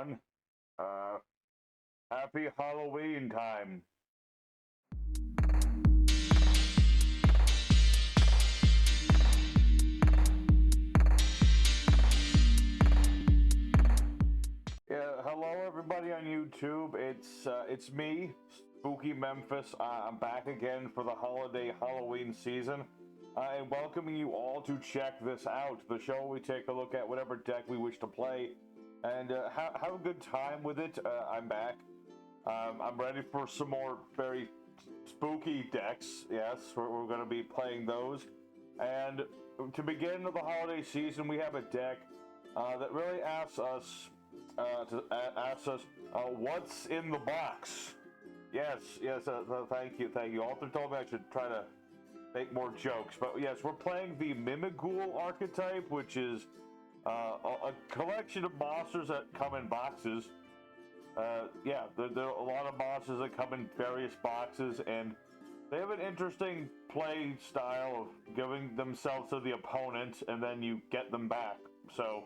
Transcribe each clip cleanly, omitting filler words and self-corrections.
everyone. Uh, Happy Halloween time. Yeah, hello everybody on YouTube. It's me, Spooky Memphis. I'm back again for the holiday Halloween season. And welcoming you all to check this out. The show we take a look at whatever deck we wish to play and have a good time with it. I'm back. I'm ready for some more very spooky decks. Yes, we're going to be playing those. And to begin the holiday season, we have a deck that really asks us what's in the box. Yes. Thank you. Alter told me I should try to make more jokes, but yes, we're playing the Mimighoul archetype, which is a collection of monsters that come in boxes. There are a lot of monsters that come in various boxes, and they have an interesting play style of giving themselves to the opponent, and then you get them back. So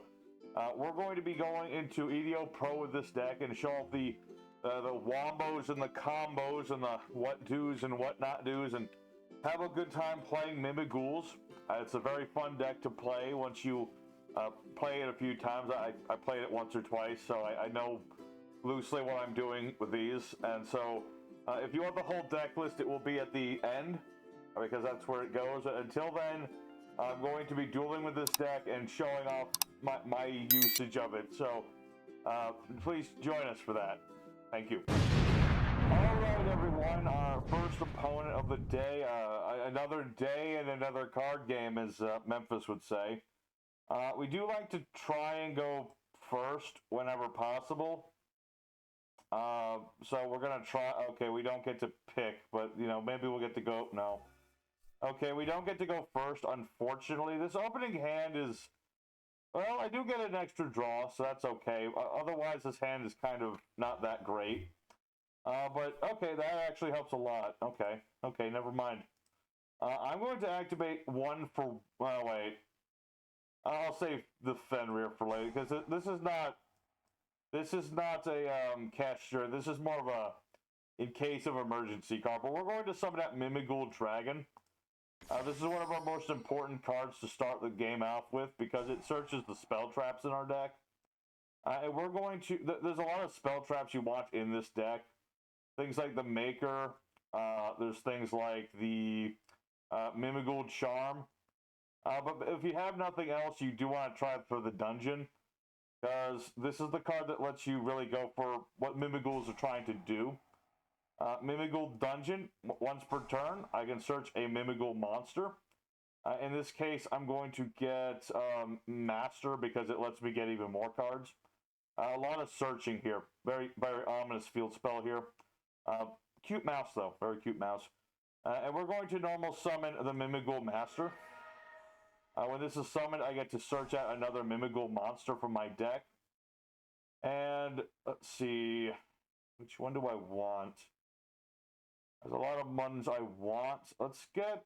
we're going to be going into Yugioh Pro with this deck and show off the wombos and the combos and the what do's and what not do's, and have a good time playing Mimighouls. It's a very fun deck to play once you play it a few times. I played it once or twice, so I know loosely what I'm doing with these. And so if you want the whole deck list, it will be at the end, because that's where it goes. Until then, I'm going to be dueling with this deck and showing off my usage of it. So please join us for that. Thank you. Alright everyone, our first opponent of the day, another day and another card game, as Memphis would say. We do like to try and go first whenever possible. So we're gonna try. Okay, we don't get to pick, but you know, maybe we'll get to go. No. Okay, we don't get to go first, unfortunately. This opening hand is, well, I do get an extra draw, so that's okay. Otherwise, this hand is kind of not that great. But okay, that actually helps a lot. Okay, never mind. I'm going to activate one for. Well, wait. I'll save the Fenrir for later, because this is not. This is not a kashtira. This is more of a in case of emergency card. But we're going to summon that Mimighoul Dragon. This is one of our most important cards to start the game off with, because it searches the spell traps in our deck. And we're going to. There's a lot of spell traps you want in this deck. Things like the Maker. There's things like the Mimighoul Charm. But if you have nothing else, you do want to try it for the dungeon, because this is the card that lets you really go for what Mimighouls are trying to do. Mimighoul Dungeon, once per turn, I can search a Mimighoul monster. In this case, I'm going to get Master, because it lets me get even more cards. A lot of searching here. Very, very ominous field spell here. Cute mouse, though. Very cute mouse. And we're going to normal summon the Mimighoul Master. When this is summoned, I get to search out another Mimighoul monster from my deck. And let's see, which one do I want? There's a lot of ones I want. Let's get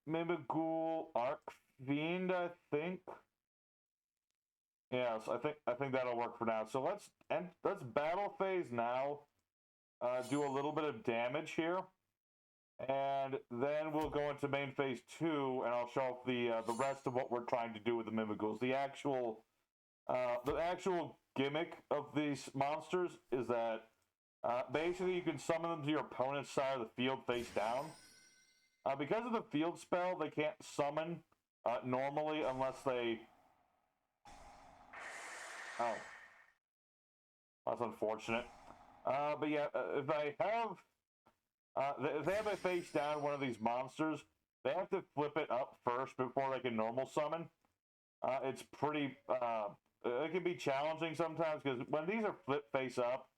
Mimighoul Archfiend, I think. Yes, I think that'll work for now. So let's battle phase now. Do a little bit of damage here. And then we'll go into main phase 2, and I'll show off the rest of what we're trying to do with the Mimighouls. The actual gimmick of these monsters is that basically you can summon them to your opponent's side of the field face down. Because of the field spell, they can't summon normally unless they. Oh, that's unfortunate. But yeah, if they have a face down one of these monsters, they have to flip it up first before they can normal summon. It's pretty. It can be challenging sometimes, because when these are flip face up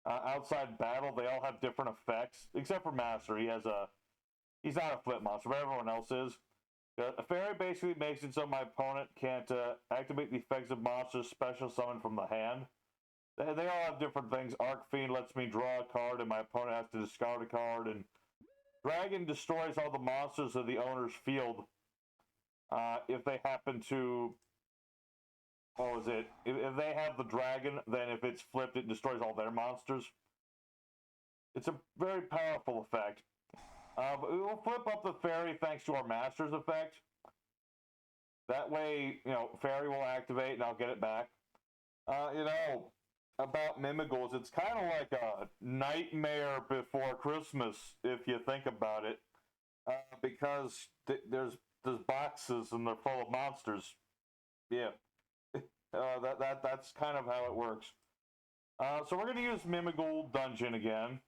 outside battle, they all have different effects. Except for Master, he's not a flip monster, but everyone else is. A fairy basically makes it so my opponent can't activate the effects of monsters special summon from the hand. They all have different things. Archfiend lets me draw a card, and my opponent has to discard a card. And Dragon destroys all the monsters of the owner's field if they happen to what was it? If they have the dragon, then if it's flipped, it destroys all their monsters. It's a very powerful effect. But we will flip up the fairy thanks to our master's effect. That way, you know, fairy will activate and I'll get it back. You know, about Mimighouls, it's kind of like a nightmare before Christmas, if you think about it. Because there's boxes and they're full of monsters. Yeah. That's kind of how it works. So we're going to use Mimighoul Dungeon again.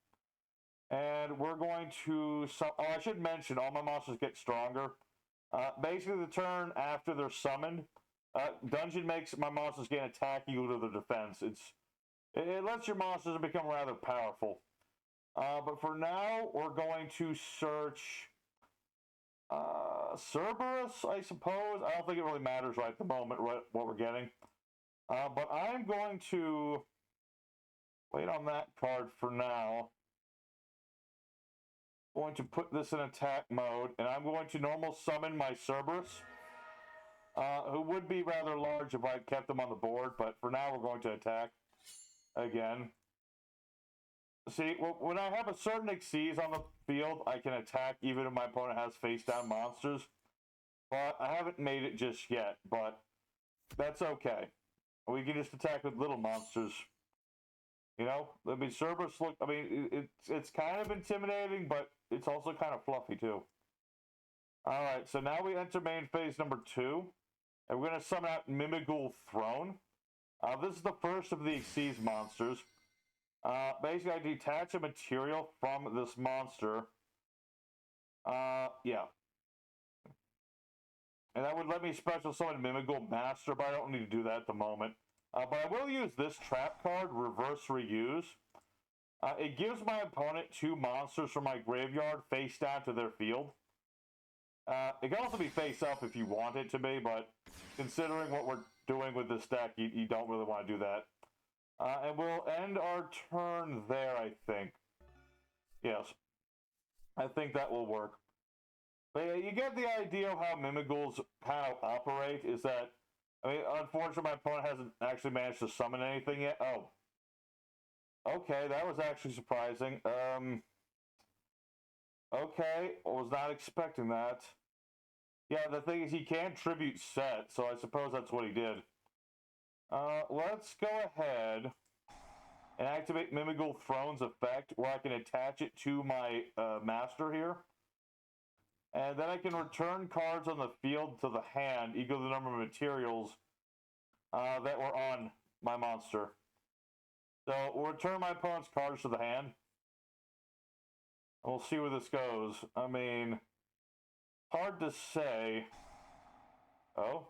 And we're going to... I should mention, all my monsters get stronger. Basically, the turn after they're summoned, Dungeon makes my monsters gain attack equal to their defense. It lets your monsters become rather powerful. But for now, we're going to search... Cerberus, I suppose. I don't think it really matters right at the moment what we're getting. But I'm going to wait on that card for now. Going to put this in attack mode, and I'm going to normal summon my Cerberus, who would be rather large if I kept them on the board, but for now we're going to attack again. See, when I have a certain Xyz on the field, I can attack even if my opponent has face-down monsters. But I haven't made it just yet, but that's okay. We can just attack with little monsters. You know, I mean, Cerberus look. I mean, it's kind of intimidating, but it's also kind of fluffy too. All right, so now we enter main phase number 2, and we're going to summon out Mimighoul Throne. This is the first of the Xyz monsters. Basically, I detach a material from this monster. Yeah. And that would let me special summon Mimighoul Master, but I don't need to do that at the moment. But I will use this trap card, Reverse Reuse. It gives my opponent 2 monsters from my graveyard face down to their field. It can also be face up if you want it to be, but considering what we're doing with this deck, you don't really want to do that. And we'll end our turn there, I think. Yes. I think that will work. But yeah, you get the idea of how Mimighouls kind of operate, is that, I mean, unfortunately, my opponent hasn't actually managed to summon anything yet. Oh. Okay, that was actually surprising. Okay, I was not expecting that. Yeah, the thing is, he can tribute set, so I suppose that's what he did. Let's go ahead and activate Mimighoul Throne's effect, where I can attach it to my master here. And then I can return cards on the field to the hand equal to the number of materials that were on my monster. So we'll return my opponent's cards to the hand. And we'll see where this goes. I mean, hard to say. Oh.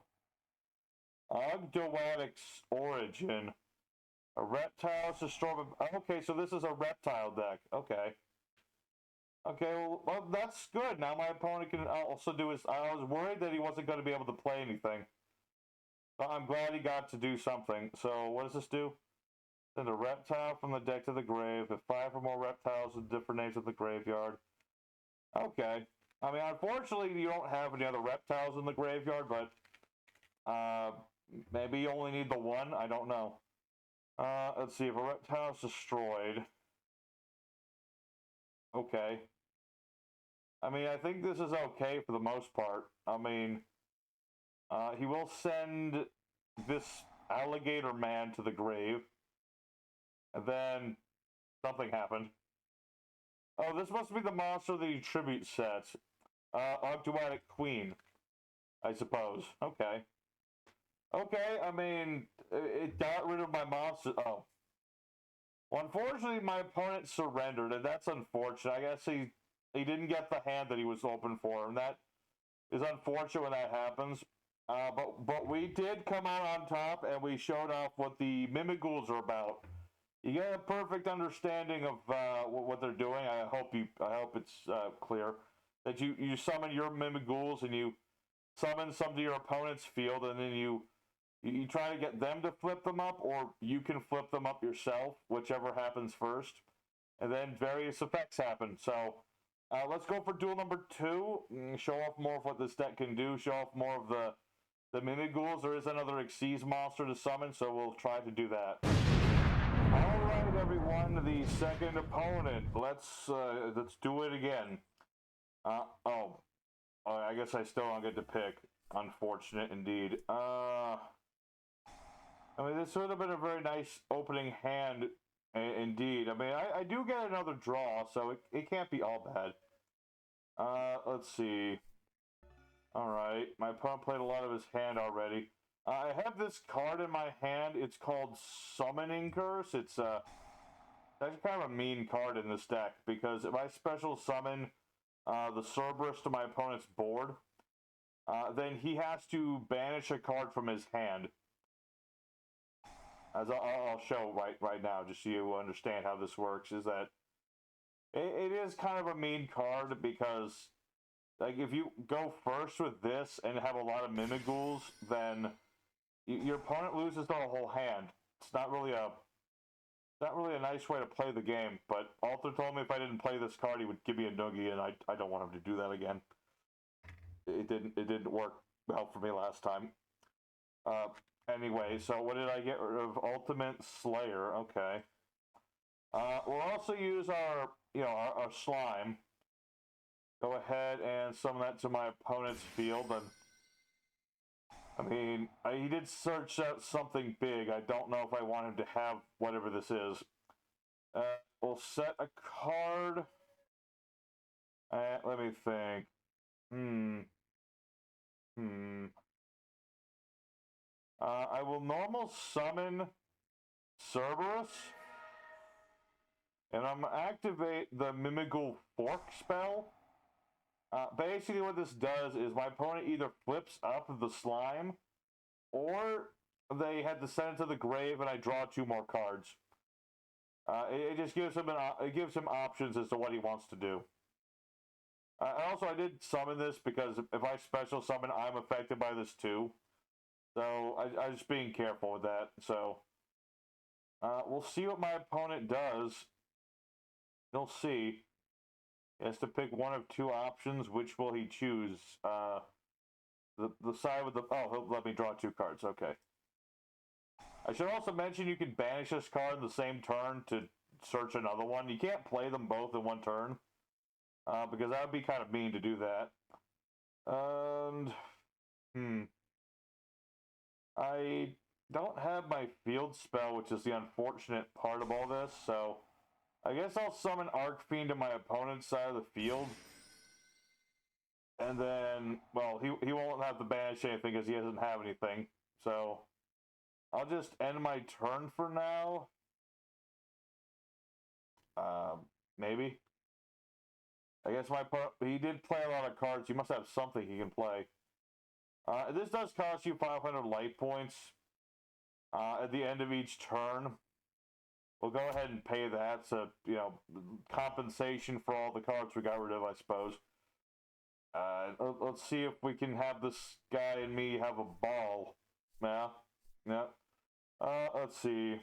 Ogdoadic's Origin. A reptile to storm. Okay, so this is a reptile deck. Okay. Okay, well, that's good. Now my opponent can also do his... I was worried that he wasn't going to be able to play anything. But I'm glad he got to do something. So, what does this do? Send a reptile from the deck to the grave. If 5 or more reptiles with different names of the graveyard. Okay. I mean, unfortunately, you don't have any other reptiles in the graveyard, but... maybe you only need the one? I don't know. Let's see. If a reptile is destroyed... Okay. I mean, I think this is okay for the most part. I mean, he will send this alligator man to the grave. And then something happened. Oh, this must be the monster that he tribute sets. Ogdoadic Queen, I suppose. Okay. Okay, I mean, it got rid of my monster. Oh. Well, unfortunately, my opponent surrendered, and that's unfortunate. I guess he didn't get the hand that he was hoping for, and that is unfortunate when that happens. But we did come out on top, and we showed off what the Mimighouls are about. You get a perfect understanding of what they're doing. I hope it's clear that you summon your Mimighouls and you summon some to your opponent's field, and then you try to get them to flip them up, or you can flip them up yourself, whichever happens first. And then various effects happen. So let's go for duel number 2. Show off more of what this deck can do. Show off more of the the Mimighouls, there is another Xyz monster to summon, so we'll try to do that. Alright, everyone, the second opponent. Let's do it again. I guess I still don't get to pick. Unfortunate indeed. I mean, this would have been a very nice opening hand, indeed. I mean, I do get another draw, so it can't be all bad. Let's see. Alright, my opponent played a lot of his hand already. I have this card in my hand. It's called Summoning Curse. It's actually kind of a mean card in this deck, because if I special summon the Cerberus to my opponent's board, then he has to banish a card from his hand. As I'll show right now, just so you understand how this works, is that it is kind of a mean card, because like if you go first with this and have a lot of Mimighouls, then your opponent loses the whole hand. It's not really a nice way to play the game. But Arthur told me if I didn't play this card, he would give me a noogie, and I don't want him to do that again. It didn't work well for me last time. Anyway, so what did I get rid of? Ultimate Slayer. Okay. We'll also use our slime. Go ahead and summon that to my opponent's field. And I mean, he did search out something big. I don't know if I want him to have whatever this is. We'll set a card. Let me think. I will normal summon Cerberus, and I'm going to activate the Mimighoul Fork spell. Basically what this does is my opponent either flips up the slime, or they had to send it to the grave and I draw 2 more cards. It just gives him options as to what he wants to do. And also I did summon this because if I special summon, I'm affected by this too. So I'm just being careful with that. So we'll see what my opponent does. You'll see. He has to pick one of 2 options. Which will he choose? The side with the... Oh, he'll let me draw 2 cards. Okay. I should also mention you can banish this card in the same turn to search another one. You can't play them both in one turn. Because that would be kind of mean to do that. And... I don't have my field spell, which is the unfortunate part of all this, so I guess I'll summon Archfiend to my opponent's side of the field. And then, well, he won't have to banish anything because he doesn't have anything. So I'll just end my turn for now. Maybe. I guess he did play a lot of cards. He must have something he can play. This does cost you 500 light points at the end of each turn. We'll go ahead and pay that. So, compensation for all the cards we got rid of, I suppose. Let's see if we can have this guy and me have a ball. Yeah. Let's see.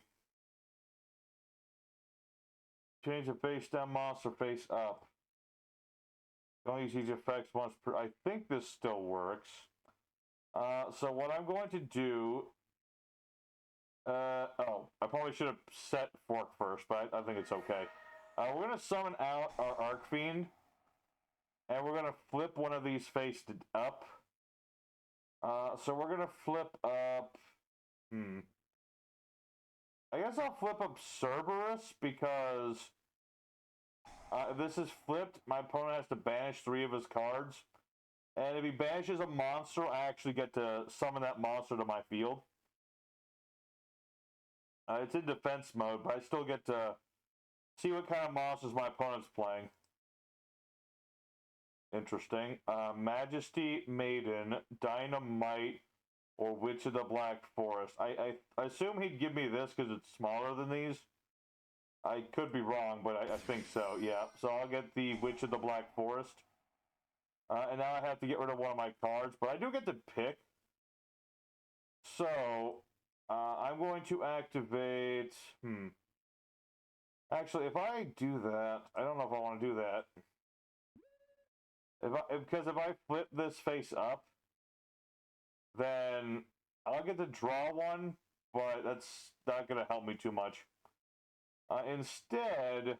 Change the face down monster face up. Don't use these effects once per... I think this still works. So what I'm going to do... I probably should have set Fork first, but I think it's okay. We're going to summon out our Archfiend, and we're going to flip one of these faced up. So we're going to flip up... I guess I'll flip up Cerberus, because if this is flipped, my opponent has to banish 3 of his cards. And if he banishes a monster, I actually get to summon that monster to my field. It's in defense mode, but I still get to see what kind of monsters my opponent's playing. Interesting. Majesty, Maiden, Dynamite, or Witch of the Black Forest. I assume he'd give me this because it's smaller than these. I could be wrong, but I think so, yeah. So I'll get the Witch of the Black Forest. And now I have to get rid of one of my cards, but I do get to pick. So, I'm going to activate... Actually, if I do that, I don't know if I want to do that. Because if I flip this face up, then I'll get to draw one, but that's not going to help me too much. Instead,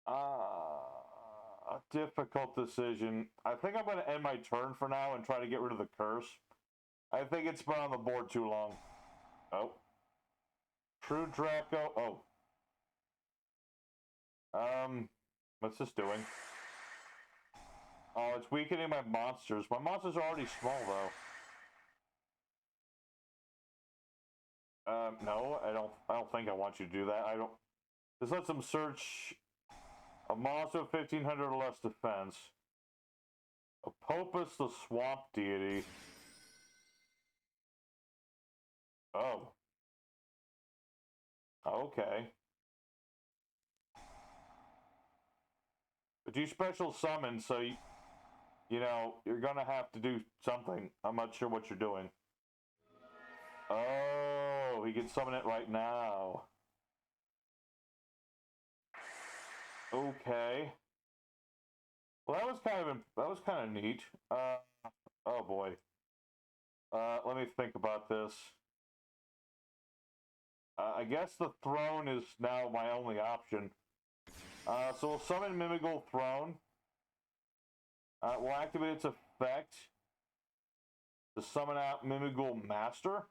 a difficult decision. I think I'm going to end my turn for now and try to get rid of the curse. I think it's been on the board too long. Oh. True Draco. Oh. What's this doing? Oh, it's weakening my monsters. My monsters are already small, though. No, I don't think I want you to do that. I don't. This lets them search a monster of 1500 or less defense. A Popus, the swamp deity. Oh. Okay. But you special summon, so you know, you're gonna have to do something. I'm not sure what you're doing. Oh, he can summon it right now. Okay. Well, that was kind of neat. Oh boy. Let me think about this. I guess the throne is now my only option. So we'll summon Mimighoul Throne. We'll activate its effect to summon out Mimighoul Master.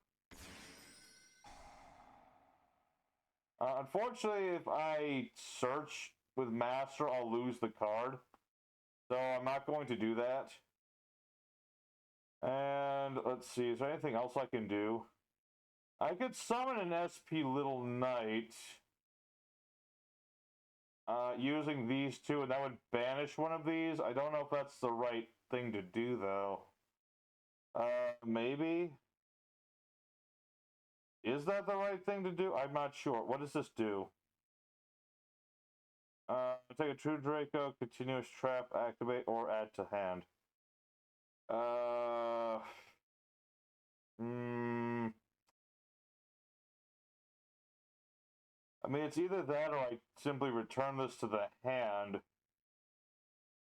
Unfortunately, if I search with Master, I'll lose the card. So I'm not going to do that. And let's see, is there anything else I can do? I could summon an SP Little Knight using these two, and that would banish one of these. I don't know if that's the right thing to do, though. Maybe? Is that the right thing to do? I'm not sure. What does this do? Take a True Draco, continuous trap, activate, or add to hand. I mean, it's either that or I simply return this to the hand.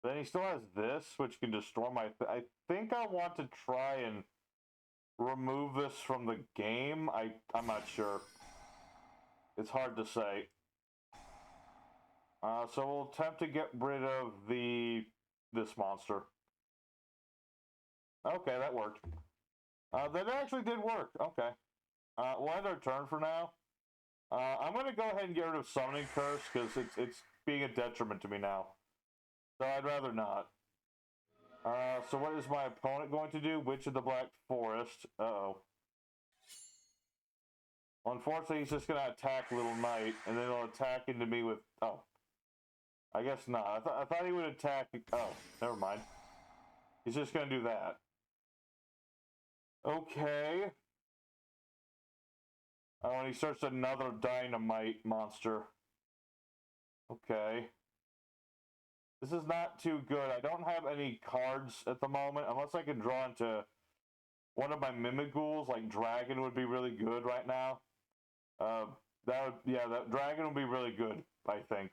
Then he still has this, which can destroy my... I think I want to try and remove this from the game. I'm not sure. It's hard to say. So we'll attempt to get rid of this monster. Okay, that worked. That actually did work. Okay. We'll end our turn for now. I'm going to go ahead and get rid of Summoning Curse because it's being a detriment to me now. So I'd rather not. So what is my opponent going to do? Witch of the Black Forest. Uh-oh. Unfortunately, he's just going to attack Little Knight, and then he'll attack into me with... Oh. I guess not. I thought he would attack... Oh, never mind. He's just going to do that. Okay. Oh, and he starts another dynamite monster. Okay. This is not too good. I don't have any cards at the moment, unless I can draw into one of my Mimighouls, like Dragon would be really good right now. That Dragon would be really good, I think.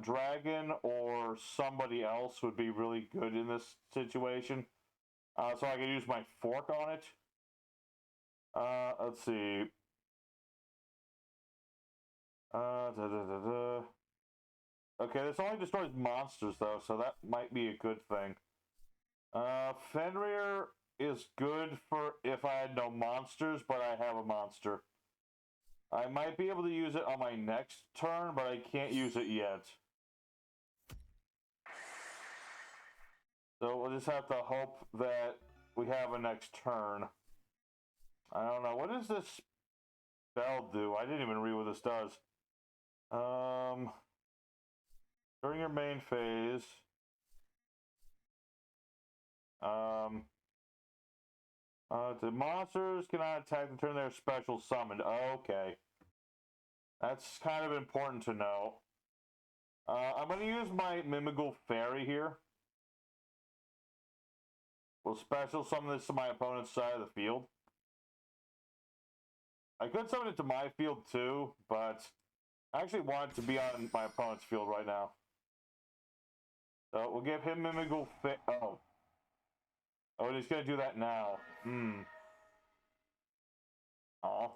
Dragon or somebody else would be really good in this situation. So I can use my fork on it. Let's see. Okay, this only destroys monsters, though, so that might be a good thing. Fenrir is good for if I had no monsters, but I have a monster. I might be able to use it on my next turn, but I can't use it yet. So we'll just have to hope that we have a next turn. I don't know. What does this spell do? I didn't even read what this does. During your main phase, the monsters cannot attack the turn they're special summoned. Okay. That's kind of important to know. I'm going to use my Mimighoul Fairy here. We'll special summon this to my opponent's side of the field. I could summon it to my field too, but I actually want it to be on my opponent's field right now. So we'll give him Mimighoul Oh. Oh, and he's gonna do that now. Oh.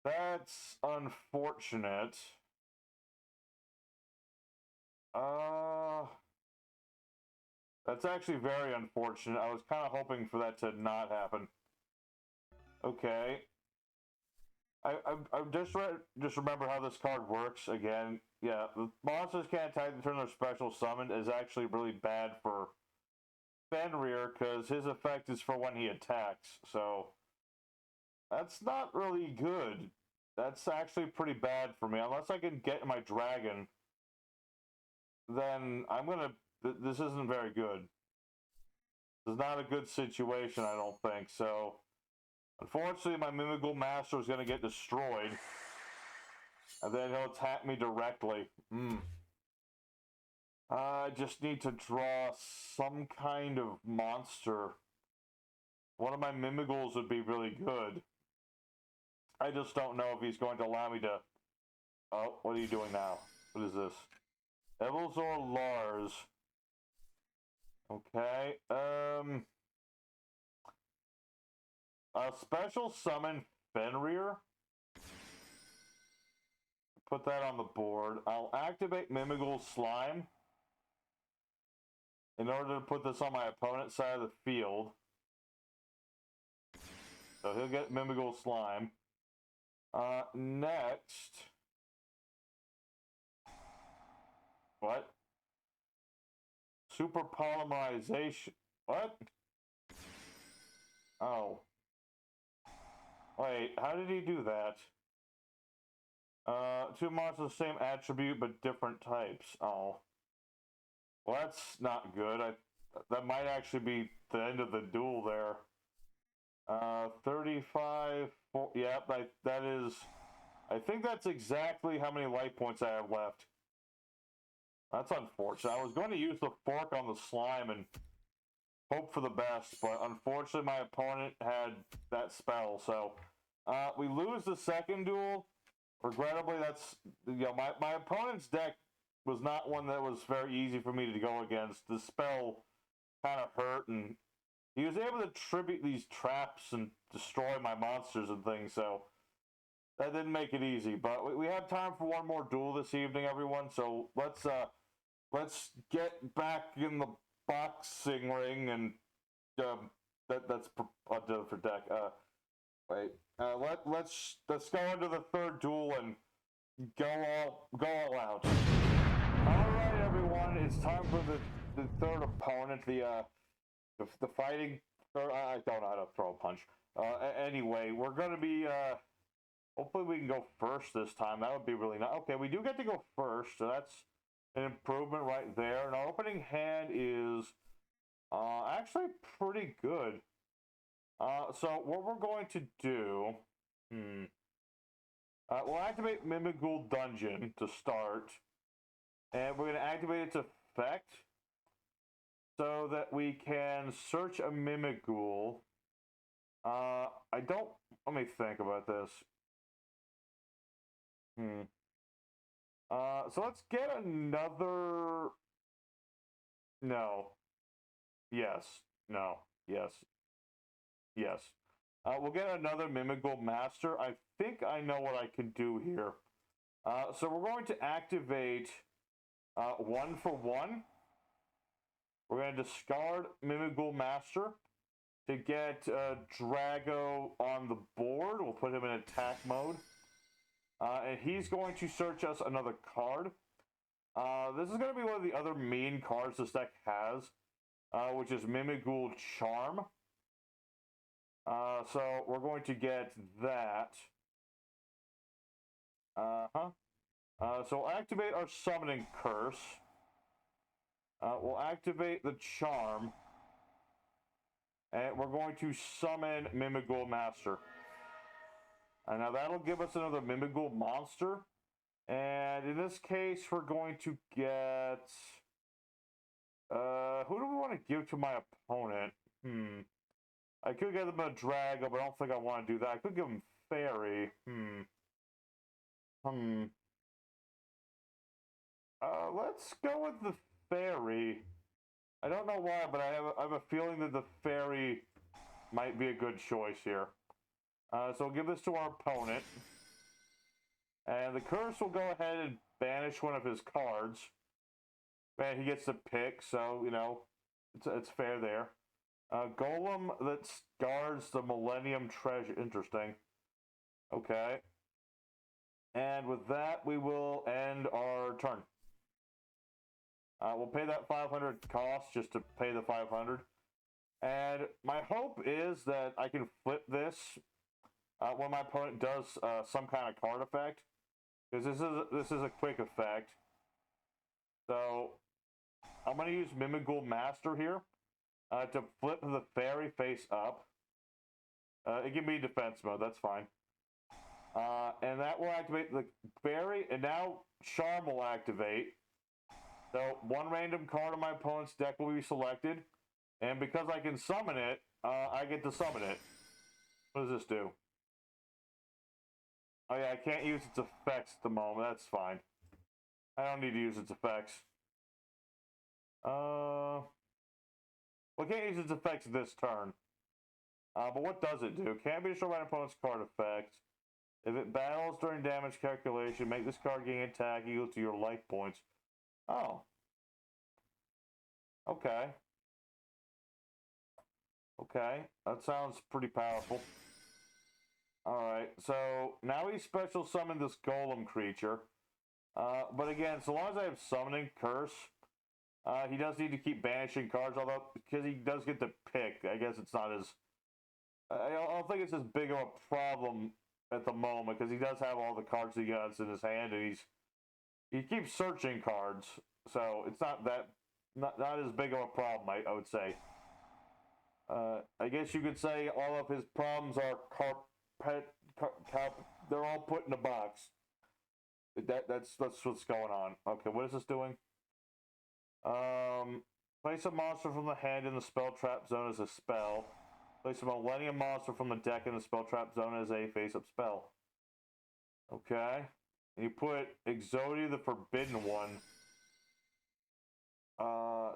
That's unfortunate. That's actually very unfortunate. I was kind of hoping for that to not happen. Okay. I just remember how this card works again. Yeah, the monsters can't attack until their special summon is actually really bad for Fenrir because his effect is for when he attacks. So that's not really good. That's actually pretty bad for me. Unless I can get my dragon, then I'm gonna. This isn't very good. This is not a good situation, I don't think. So, unfortunately, my Mimighoul Master is gonna get destroyed, and then he'll attack me directly. I just need to draw some kind of monster. One of my Mimighouls would be really good. I just don't know if he's going to allow me to... Oh, what are you doing now? What is this? Evilzor Lars. Okay, a special summon Fenrir. Put that on the board. I'll activate Mimighoul Slime in order to put this on my opponent's side of the field. So he'll get Mimighoul Slime. Next. What? Super polymerization. What? Oh. Wait, how did he do that? Two monsters, same attribute, but different types. Oh. Well, that's not good. That might actually be the end of the duel there. 35... Yep, that is... I think that's exactly how many life points I have left. That's unfortunate. I was going to use the fork on the slime and hope for the best, but unfortunately my opponent had that spell, so we lose the second duel. Regrettably, that's, you know, my opponent's deck was not one that was very easy for me to go against. The spell kind of hurt, and he was able to tribute these traps and destroy my monsters and things, so that didn't make it easy. But we have time for one more duel this evening, everyone, so let's get back in the boxing ring, and that's for deck. Wait. Let's go into the third duel and go all out. All right, everyone. It's time for the third opponent. The fighting. I don't know how to throw a punch. Anyway, we're gonna be. Hopefully, we can go first this time. That would be really nice. Okay, we do get to go first, so that's an improvement right there. And our opening hand is actually pretty good. So what we're going to do, we'll activate Mimighoul Dungeon to start, and we're going to activate its effect so that we can search a Mimighoul. Let me think about this. So let's get another, no, yes, no, yes. Yes. We'll get another Mimighoul Master. I think I know what I can do here. So we're going to activate 1 for 1. We're going to discard Mimighoul Master to get Drago on the board. We'll put him in attack mode. And he's going to search us another card. This is going to be one of the other main cards this deck has, which is Mimighoul Charm. So we're going to get that. So we'll activate our Summoning Curse. We'll activate the Charm. And we're going to summon Mimighoul Master. And now that'll give us another Mimighoul monster. And in this case, we're going to get... who do we want to give to my opponent? I could give him a Drago, but I don't think I want to do that. I could give him Fairy. Let's go with the Fairy. I don't know why, but I have a feeling that the fairy might be a good choice here. So we'll give this to our opponent. And the curse will go ahead and banish one of his cards. And he gets to pick, so, you know, it's fair there. Golem that guards the Millennium Treasure. Interesting. Okay. And with that, we will end our turn. We'll pay that 500 cost just to pay the 500. And my hope is that I can flip this when my opponent does some kind of card effect. Because this is a quick effect. So I'm going to use Mimighoul Master here to flip the fairy face up. It can be defense mode, that's fine. And that will activate the fairy, and now Charm will activate. So one random card on my opponent's deck will be selected, and because I can summon it, I get to summon it. What does this do? Oh yeah, I can't use its effects at the moment, that's fine. I don't need to use its effects. Well, I can't use its effects this turn. But what does it do? Can't be destroyed by an opponent's card effect. If it battles during damage calculation, make this card gain attack equal to your life points. Oh. Okay. Okay. That sounds pretty powerful. Alright, so now he special summoned this golem creature. But again, so long as I have summoning curse, he does need to keep banishing cards, although because he does get to pick, I guess it's not as... I don't think it's as big of a problem at the moment, because he does have all the cards he has in his hand, and he keeps searching cards, so it's not as big of a problem, I would say. I guess you could say all of his problems are they're all put in a box. That's what's going on. Okay, what is this doing? Place a monster from the hand in the spell trap zone as a spell. Place a Millennium monster from the deck in the spell trap zone as a face-up spell. Okay. And you put Exodia, the Forbidden One.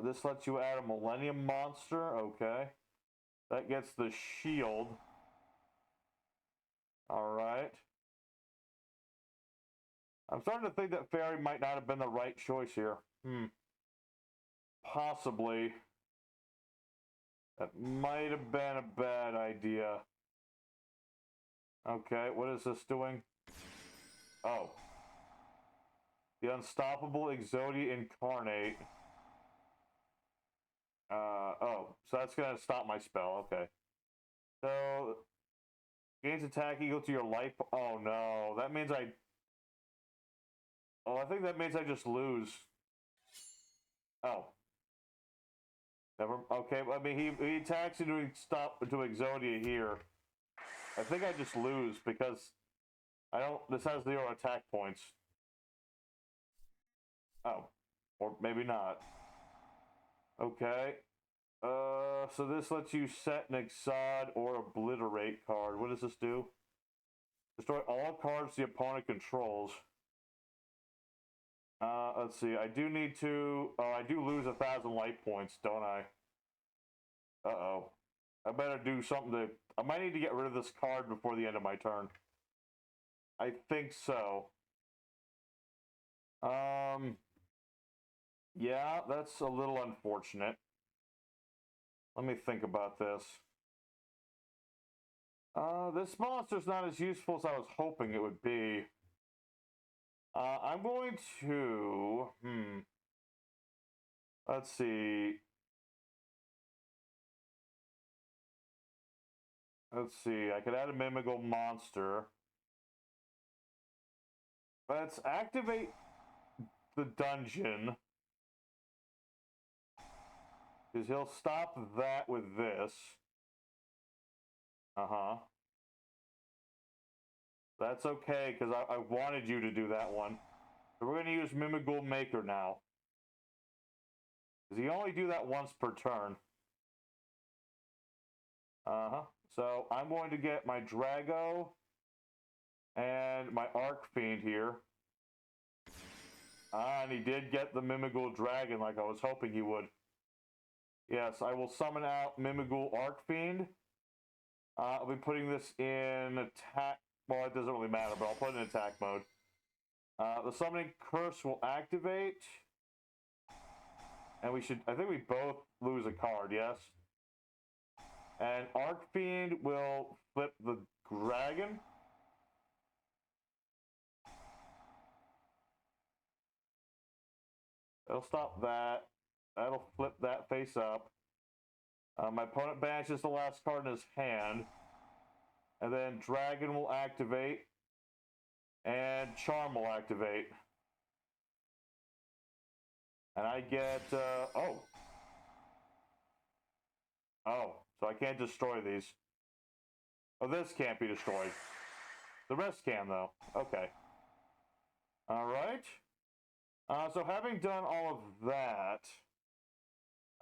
This lets you add a Millennium monster. Okay. That gets the shield. Alright. I'm starting to think that Fairy might not have been the right choice here. Possibly. That might have been a bad idea. Okay, what is this doing? Oh. The Unstoppable Exodia Incarnate. Oh, so that's gonna stop my spell, okay. So, gains attack equal to your life. Oh no, that means Oh, I think that means I just lose. Oh. Never. Okay, I mean, he attacks into Exodia here. I think I just lose because this has 0 attack points. Oh. Or maybe not. Okay. So this lets you set an Exod or Obliterate card. What does this do? Destroy all cards the opponent controls. Let's see. I do need to... Oh, I do lose 1,000 life points, don't I? Uh-oh. I better do something to... I might need to get rid of this card before the end of my turn. I think so. Yeah, that's a little unfortunate. Let me think about this. This monster's not as useful as I was hoping it would be. I'm going to... Let's see. I could add a Mimighoul monster. Let's activate the dungeon. Because he'll stop that with this. That's okay, because I wanted you to do that one. So we're going to use Mimighoul Maker now. Because you only do that once per turn. So I'm going to get my Drago and my Archfiend here. And he did get the Mimighoul Dragon like I was hoping he would. Yes, I will summon out Mimighoul Archfiend. I'll be putting this in attack. Well, it doesn't really matter, but I'll put it in attack mode. The summoning curse will activate. And we should, I think we both lose a card, yes? And Archfiend will flip the dragon. That'll stop that. That'll flip that face up. My opponent banishes the last card in his hand. And then Dragon will activate. And Charm will activate. And I get, oh. Oh, so I can't destroy these. Oh, this can't be destroyed. The rest can, though. Okay. Alright. So having done all of that,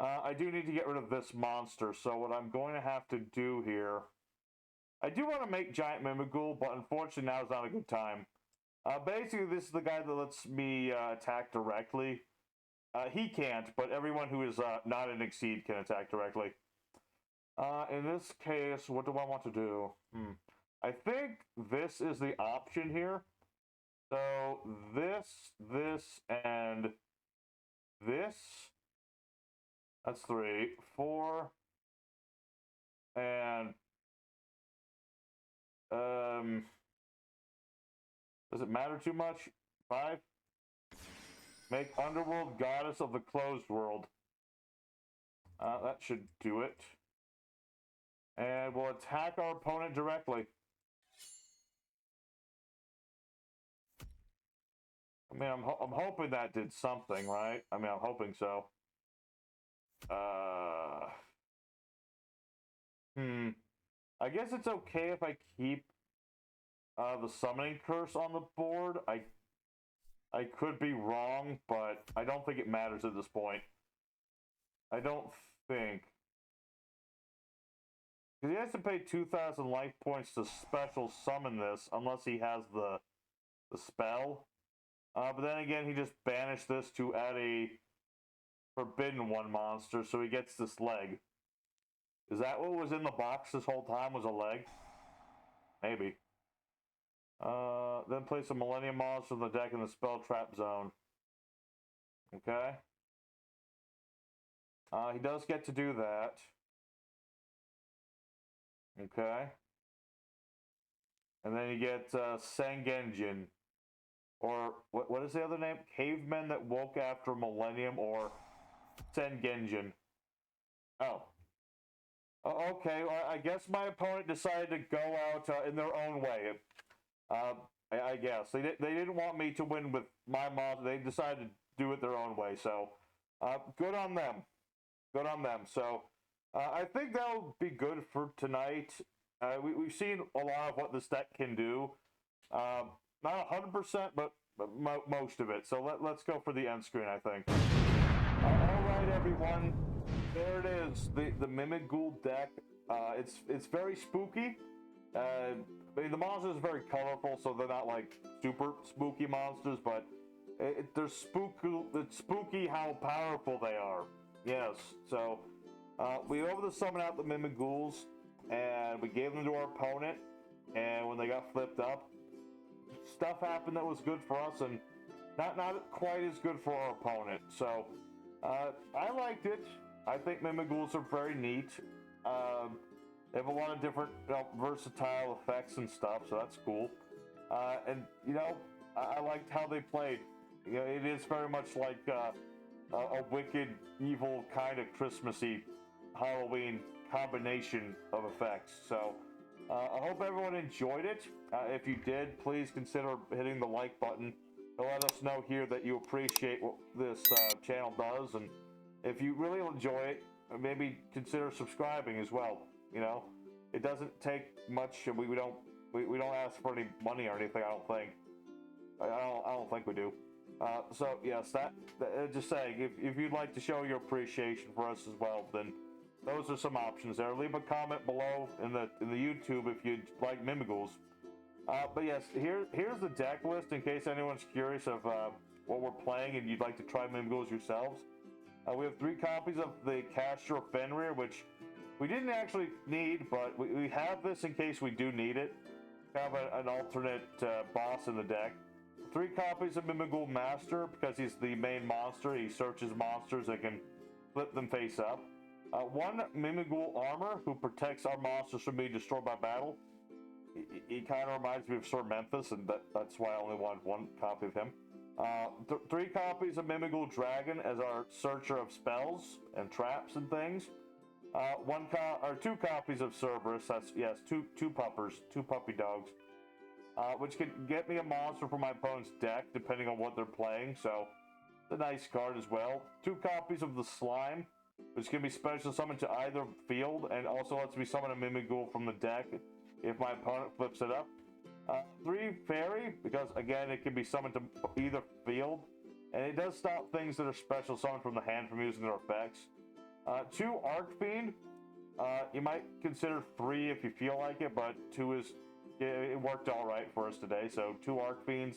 I do need to get rid of this monster. So what I'm going to have to do here... I do want to make Giant Mimighoul, but unfortunately now is not a good time. Basically, this is the guy that lets me attack directly. He can't, but everyone who is not in Exceed can attack directly. In this case, what do I want to do? I think this is the option here. So this, and this. That's 3, 4, and does it matter too much? 5. Make Underworld Goddess of the Closed World. That should do it. And we'll attack our opponent directly. I mean, I'm hoping that did something, right? I mean, I'm hoping so. I guess it's okay if I keep the summoning curse on the board. I could be wrong, but I don't think it matters at this point. I don't think. Because he has to pay 2,000 life points to special summon this, unless he has the spell. But then again, he just banished this to add a Forbidden One monster, so he gets this leg. Is that what was in the box this whole time, was a leg? Maybe. Then place a Millennium Monster in the deck in the Spell Trap zone. Okay. He does get to do that. Okay. And then you get Sengenjin. Or, what is the other name? Cavemen that woke after Millennium, or Sengenjin. Oh. Okay, well, I guess my opponent decided to go out in their own way. I guess. They didn't want me to win with my monster. They decided to do it their own way, so good on them. Good on them. So I think that'll be good for tonight. We've seen a lot of what this deck can do. Not 100%, but most of it. So let's go for the end screen, I think. All right, everyone. There it is, the Mimighoul deck. It's very spooky. I mean, the monsters are very colorful, so they're not like super spooky monsters, but they're spooky. It's spooky how powerful they are. Yes. So we were able to summon out the Mimighouls, and we gave them to our opponent. And when they got flipped up, stuff happened that was good for us, and not quite as good for our opponent. So I liked it. I think Mimighouls are very neat. They have a lot of different versatile effects and stuff, so that's cool. And, I liked how they played. It is very much like a wicked, evil, kind of Christmassy Halloween combination of effects. So I hope everyone enjoyed it. If you did, please consider hitting the like button to let us know here that you appreciate what this channel does. And if you really enjoy it, maybe consider subscribing as well. It doesn't take much. We don't ask for any money or anything. I don't think. I don't think we do. So yes, that just saying. If you'd like to show your appreciation for us as well, then those are some options there. Leave a comment below in the YouTube if you'd like Mimighouls. But yes, here's the deck list in case anyone's curious of what we're playing and you'd like to try Mimighouls yourselves. We have 3 copies of the kashtira Fenrir, which we didn't actually need, but we have this in case we do need it. Kind of an alternate boss in the deck. 3 copies of Mimighoul Master, because he's the main monster. He searches monsters and can flip them face up. 1 Mimighoul Armor, who protects our monsters from being destroyed by battle. He kind of reminds me of Sir Memphis, and that's why I only want 1 copy of him. 3 copies of Mimighoul Dragon as our searcher of spells and traps and things. 2 copies of Cerberus. That's yes, two puppers, 2 puppy dogs, which can get me a monster from my opponent's deck depending on what they're playing. So it's a nice card as well. 2 copies of the Slime, which can be special summoned to either field, and also lets me summon a Mimighoul from the deck if my opponent flips it up. 3 Fairy, because again it can be summoned to either field, and it does stop things that are special summoned from the hand from using their effects. 2 Archfiend. You might consider 3 if you feel like it, but 2 is it worked all right for us today. So 2 Archfiends,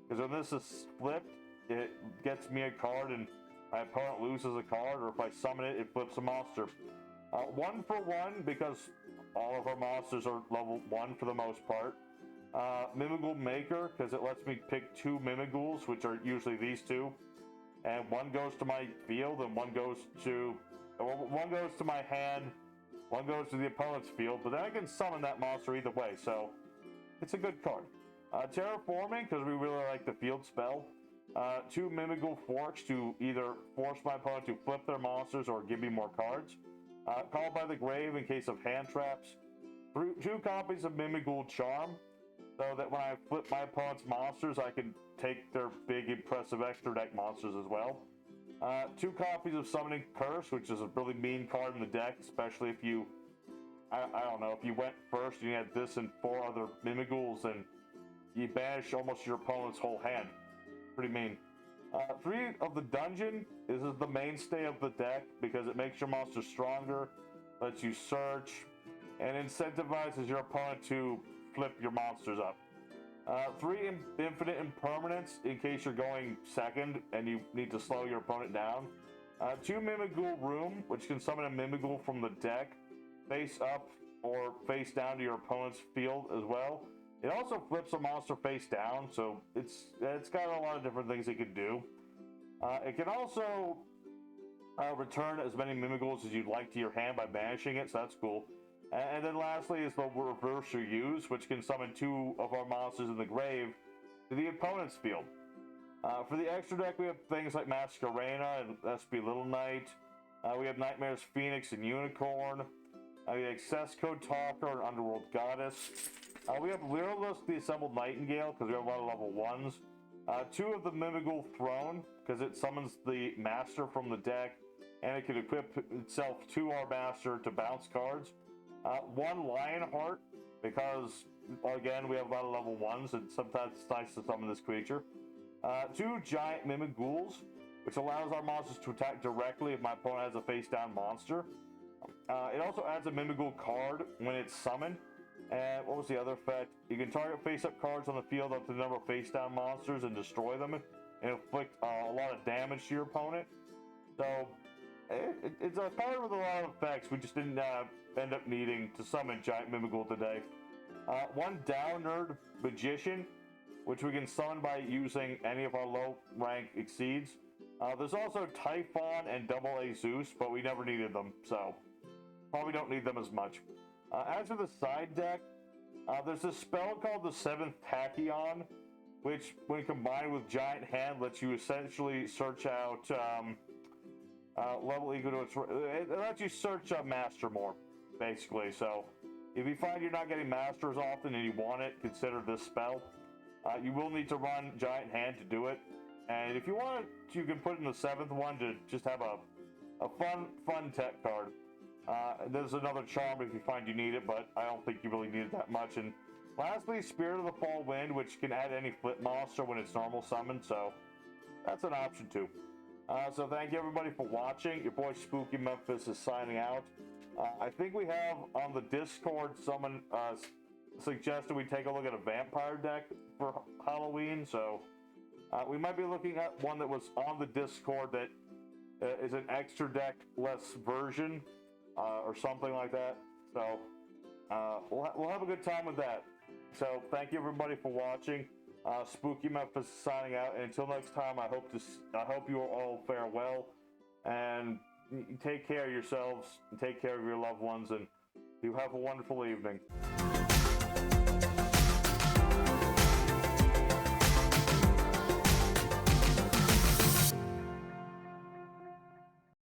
because when this is flipped, it gets me a card and my opponent loses a card, or if I summon it, it flips a monster. 1 for 1, because all of our monsters are level 1 for the most part. Mimighoul Maker, because it lets me pick 2 Mimighouls, which are usually these 2, and 1 goes to my field and 1 goes to my hand, 1 goes to the opponent's field, but then I can summon that monster either way, so it's a good card. Terraforming, because we really like the field spell. 2 Mimighoul Forks to either force my opponent to flip their monsters or give me more cards. Called by the Grave in case of hand traps. 2 copies of Mimighoul Charm, so that when I flip my opponent's monsters, I can take their big, impressive extra deck monsters as well. 2 copies of Summoning Curse, which is a really mean card in the deck, especially if you, I don't know, if you went first and you had this and 4 other Mimighouls, and you banish almost your opponent's whole hand. Pretty mean. 3 of the Dungeon. This is the mainstay of the deck because it makes your monster stronger, lets you search, and incentivizes your opponent to flip your monsters up. 3 Infinite Impermanence in case you're going second and you need to slow your opponent down. 2 Mimighoul Room, which can summon a Mimighoul from the deck, face up or face down to your opponent's field as well. It also flips a monster face down, so it's got a lot of different things it can do. It can also return as many Mimighouls as you'd like to your hand by banishing it, so that's cool. And then lastly is the Reverse Your Use, which can summon 2 of our monsters in the grave to the opponent's field. For the extra deck, we have things like Masquerena and SP Little Knight. We have Nightmare's Phoenix and Unicorn. We have Cesco Talker and Underworld Goddess. We have Lyrillus, the Assembled Nightingale, because we have a lot of level 1s. 2 of the Mimighoul Throne, because it summons the Master from the deck, and it can equip itself to our Master to bounce cards. 1 Lionheart, because, again, we have a lot of level 1s, and sometimes it's nice to summon this creature. 2 Giant Mimighouls, which allows our monsters to attack directly if my opponent has a face-down monster. It also adds a Mimighoul card when it's summoned. And what was the other effect? You can target face-up cards on the field up to the number of face-down monsters and destroy them, and inflict a lot of damage to your opponent. So, it's a card with a lot of effects. We just didn't end up needing to summon Giant Mimighoul today. 1 Downerd Magician, which we can summon by using any of our low-rank exceeds. There's also Typhon and AA Zeus, but we never needed them, so probably don't need them as much. As for the side deck, there's a spell called the 7th Tachyon, which, when combined with Giant Hand, lets you essentially search out level equal to its. It lets you search Master more, basically. So, if you find you're not getting Masters often and you want it, consider this spell. You will need to run Giant Hand to do it, and if you want, you can put in the 7th one to just have a fun tech card. There's another charm if you find you need it, but I don't think you really need it that much. And lastly, Spirit of the Fall Wind, which can add any flip monster when it's normal summoned, so that's an option too. So thank you everybody for watching. Your boy Spooky Memphis is signing out. I think we have on the Discord someone suggested we take a look at a vampire deck for Halloween, so we might be looking at one that was on the Discord that is an extra deck-less version or something like that. So we'll have a good time with that. So thank you everybody for watching. Spooky Memphis signing out, and until next time, I hope you all fare well, and take care of yourselves, and take care of your loved ones, and you have a wonderful evening.